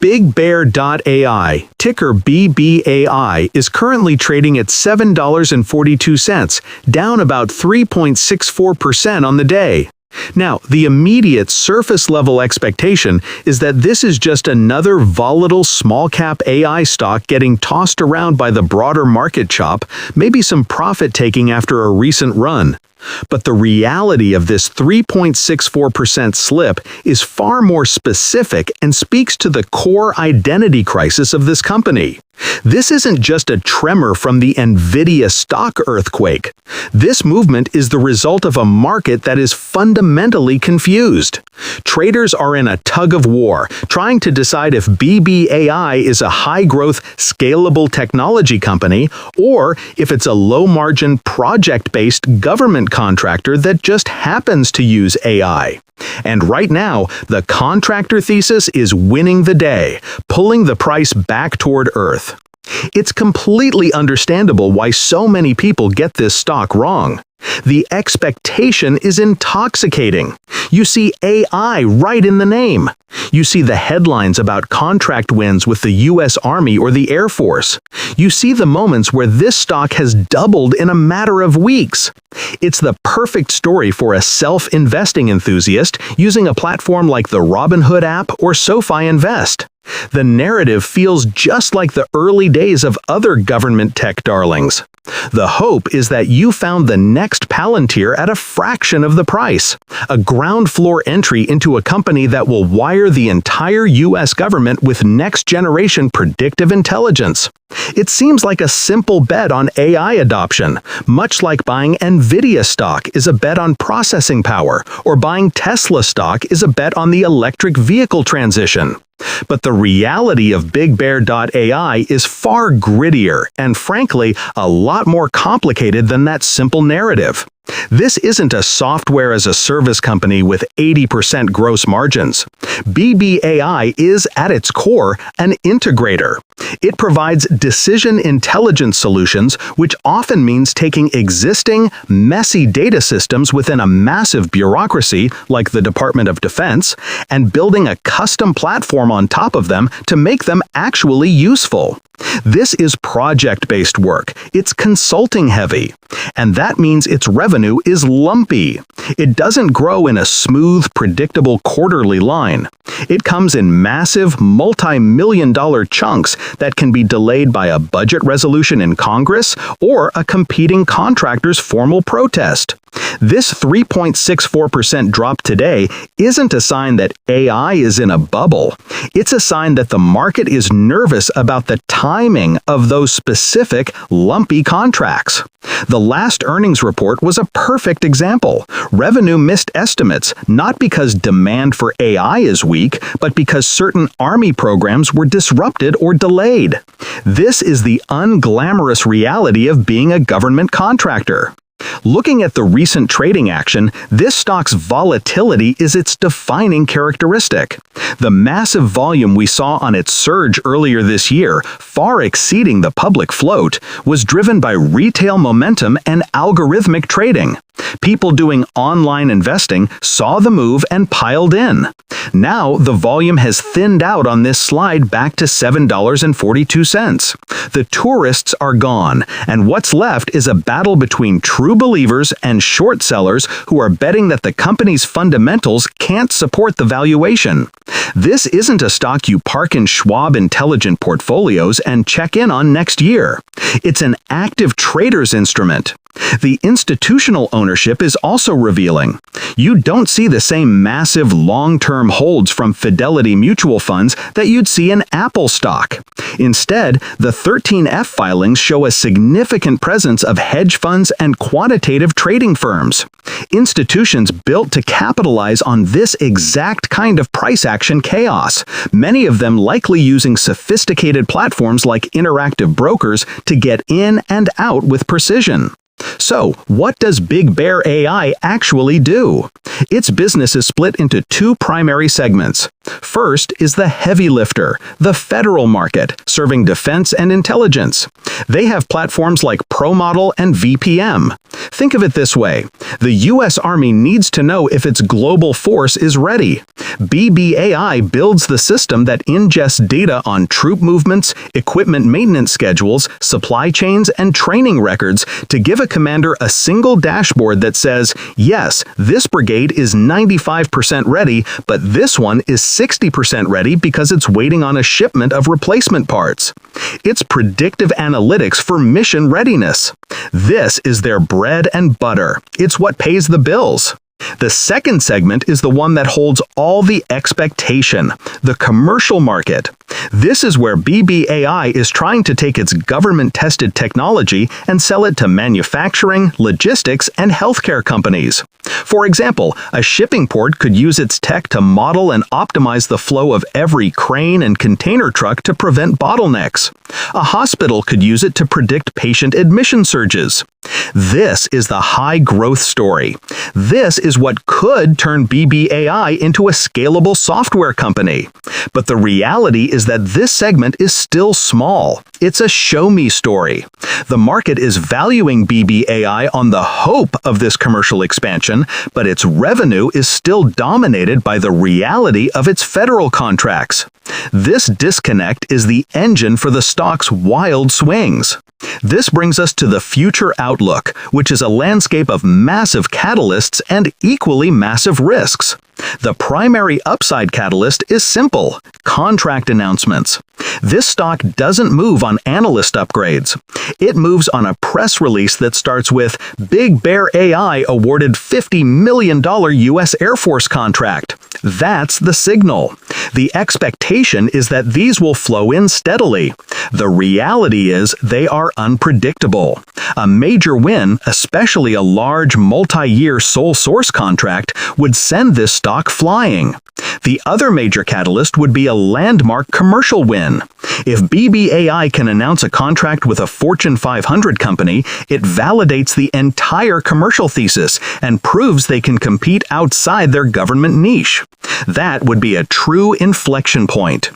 BigBear.ai, ticker BBAI, is currently trading at $7.42, down about 3.64% on the day. Now, the immediate surface-level expectation is that this is just another volatile small-cap AI stock getting tossed around by the broader market chop, maybe some profit-taking after a recent run. But the reality of this 3.64% slip is far more specific and speaks to the core identity crisis of this company. This isn't just a tremor from the Nvidia stock earthquake. This movement is the result of a market that is fundamentally confused. Traders are in a tug-of-war, trying to decide if BBAI is a high-growth, scalable technology company, or if it's a low-margin, project-based government contractor that just happens to use AI. And right now, the contractor thesis is winning the day, pulling the price back toward Earth. It's completely understandable why so many people get this stock wrong. The expectation is intoxicating. You see AI right in the name. You see the headlines about contract wins with the U.S. Army or the Air Force. You see the moments where this stock has doubled in a matter of weeks. It's the perfect story for a self-investing enthusiast using a platform like the Robinhood app or SoFi Invest. The narrative feels just like the early days of other government tech darlings. The hope is that you found the next Palantir at a fraction of the price, a ground-floor entry into a company that will wire the entire U.S. government with next-generation predictive intelligence. It seems like a simple bet on AI adoption, much like buying Nvidia stock is a bet on processing power, or buying Tesla stock is a bet on the electric vehicle transition. But the reality of BigBear.ai is far grittier and, frankly, a lot more complicated than that simple narrative. This isn't a software-as-a-service company with 80% gross margins. BBAI is, at its core, an integrator. It provides decision intelligence solutions, which often means taking existing, messy data systems within a massive bureaucracy, like the Department of Defense, and building a custom platform on top of them to make them actually useful. This is project-based work. It's consulting-heavy. And that means its revenue is lumpy. It doesn't grow in a smooth, predictable quarterly line. It comes in massive, multi-million-dollar chunks that can be delayed by a budget resolution in Congress or a competing contractor's formal protest. This 3.64% drop today isn't a sign that AI is in a bubble. It's a sign that the market is nervous about the timing of those specific, lumpy contracts. The last earnings report was a perfect example. Revenue missed estimates, not because demand for AI is weak, but because certain Army programs were disrupted or delayed. This is the unglamorous reality of being a government contractor. Looking at the recent trading action, this stock's volatility is its defining characteristic. The massive volume we saw on its surge earlier this year, far exceeding the public float, was driven by retail momentum and algorithmic trading. People doing online investing saw the move and piled in. Now, the volume has thinned out on this slide back to $7.42. The tourists are gone, and what's left is a battle between true believers and short sellers who are betting that the company's fundamentals can't support the valuation. This isn't a stock you park in Schwab Intelligent portfolios and check in on next year. It's an active trader's instrument. The institutional ownership is also revealing. You don't see the same massive long-term holds from Fidelity mutual funds that you'd see in Apple stock. Instead, the 13F filings show a significant presence of hedge funds and quantitative trading firms. Institutions built to capitalize on this exact kind of price action chaos, many of them likely using sophisticated platforms like interactive brokers to get in and out with precision. So, what does BigBear.ai actually do? Its business is split into two primary segments: First is the heavy lifter, the federal market, serving defense and intelligence. They have platforms like ProModel and VPM. Think of it this way: the U.S. Army needs to know if its global force is ready. BBAI builds the system that ingests data on troop movements, equipment maintenance schedules, supply chains, and training records to give a commander a single dashboard that says, yes, this brigade is 95% ready, but this one is 60% ready because it's waiting on a shipment of replacement parts. It's predictive analytics for mission readiness. This is their bread and butter. It's what pays the bills. The second segment is the one that holds all the expectation, the commercial market. This is where BBAI is trying to take its government-tested technology and sell it to manufacturing, logistics, and healthcare companies. For example, a shipping port could use its tech to model and optimize the flow of every crane and container truck to prevent bottlenecks. A hospital could use it to predict patient admission surges. This is the high-growth story. This is what could turn BBAI into a scalable software company. But the reality is that this segment is still small. It's a show-me story. The market is valuing BBAI on the hope of this commercial expansion, but its revenue is still dominated by the reality of its federal contracts. This disconnect is the engine for the stock's wild swings. This brings us to the future outlook, which is a landscape of massive catalysts and equally massive risks. The primary upside catalyst is simple: contract announcements. This stock doesn't move on analyst upgrades. It moves on a press release that starts with BigBear.ai awarded $50 million U.S. Air Force contract. That's the signal. The expectation is that these will flow in steadily. The reality is they are unpredictable. A major win, especially a large multi-year sole source contract, would send this stock flying. The other major catalyst would be a landmark commercial win. If BBAI can announce a contract with a Fortune 500 company, it validates the entire commercial thesis and proves they can compete outside their government niche. That would be a true inflection point.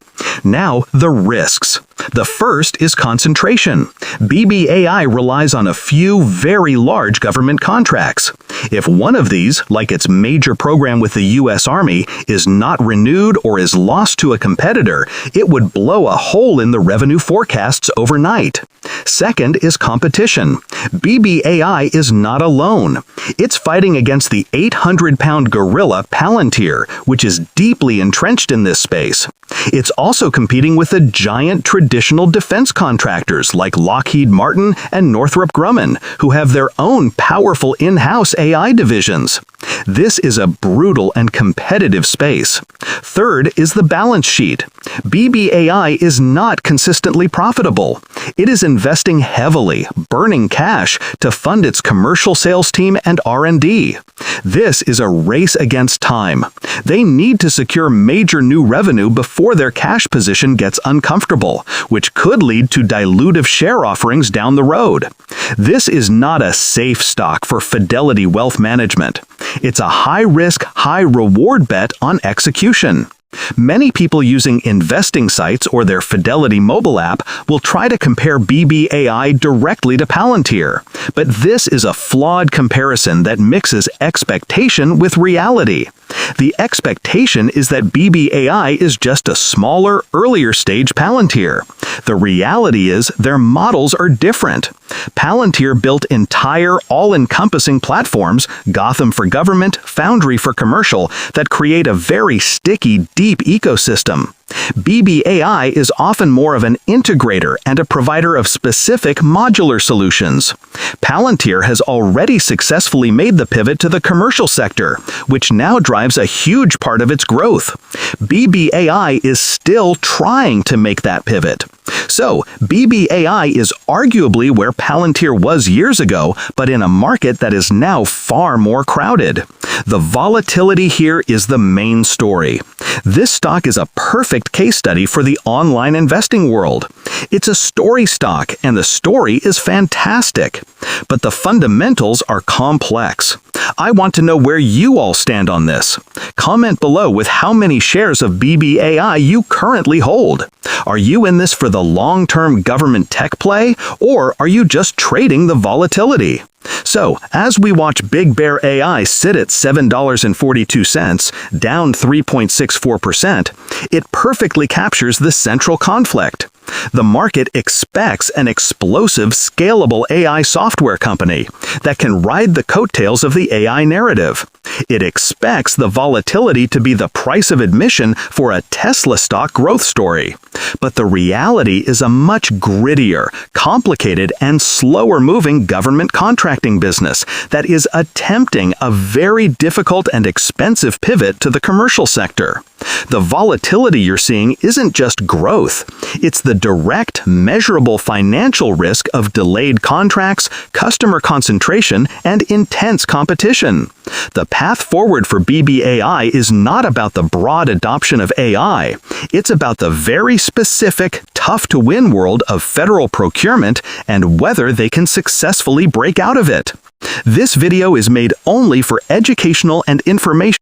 Now, the risks. The first is concentration. BBAI relies on a few very large government contracts. If one of these, like its major program with the U.S. Army, is not renewed or is lost to a competitor, it would blow a hole in the revenue forecasts overnight. Second is competition. BBAI is not alone. It's fighting against the 800-pound gorilla Palantir, which is deeply entrenched in this space. It's also competing with the giant traditional defense contractors like Lockheed Martin and Northrop Grumman, who have their own powerful in-house AI divisions. This is a brutal and competitive space. Third is the balance sheet. BBAI is not consistently profitable. It is investing heavily, burning cash, to fund its commercial sales team and R&D. This is a race against time. They need to secure major new revenue before their cash position gets uncomfortable, which could lead to dilutive share offerings down the road. This is not a safe stock for Fidelity Wealth Management. It's a high-risk, high-reward bet on execution. Many people using investing sites or their Fidelity mobile app will try to compare BBAI directly to Palantir, but this is a flawed comparison that mixes expectation with reality. The expectation is that BBAI is just a smaller, earlier-stage Palantir. The reality is their models are different. Palantir built entire, all-encompassing platforms, Gotham for government, Foundry for commercial, that create a very sticky, deep ecosystem. BBAI is often more of an integrator and a provider of specific modular solutions. Palantir has already successfully made the pivot to the commercial sector, which now drives a huge part of its growth. BBAI is still trying to make that pivot. So, BBAI is arguably where Palantir was years ago, but in a market that is now far more crowded. The volatility here is the main story. This stock is a perfect case study for the online investing world. It's a story stock, and the story is fantastic. But the fundamentals are complex. I want to know where you all stand on this. Comment below with how many shares of BBAI you currently hold. Are you in this for the long-term government tech play, or are you just trading the volatility? So, as we watch BigBear.ai sit at $7.42, down 3.64%, it perfectly captures the central conflict. The market expects an explosive, scalable AI software company that can ride the coattails of the AI narrative. It expects the volatility to be the price of admission for a Tesla stock growth story. But the reality is a much grittier, complicated, and slower-moving government contracting business that is attempting a very difficult and expensive pivot to the commercial sector. The volatility you're seeing isn't just growth. It's the direct, measurable financial risk of delayed contracts, customer concentration, and intense competition. The path forward for BBAI is not about the broad adoption of AI. It's about the very specific, tough-to-win world of federal procurement and whether they can successfully break out of it. This video is made only for educational and information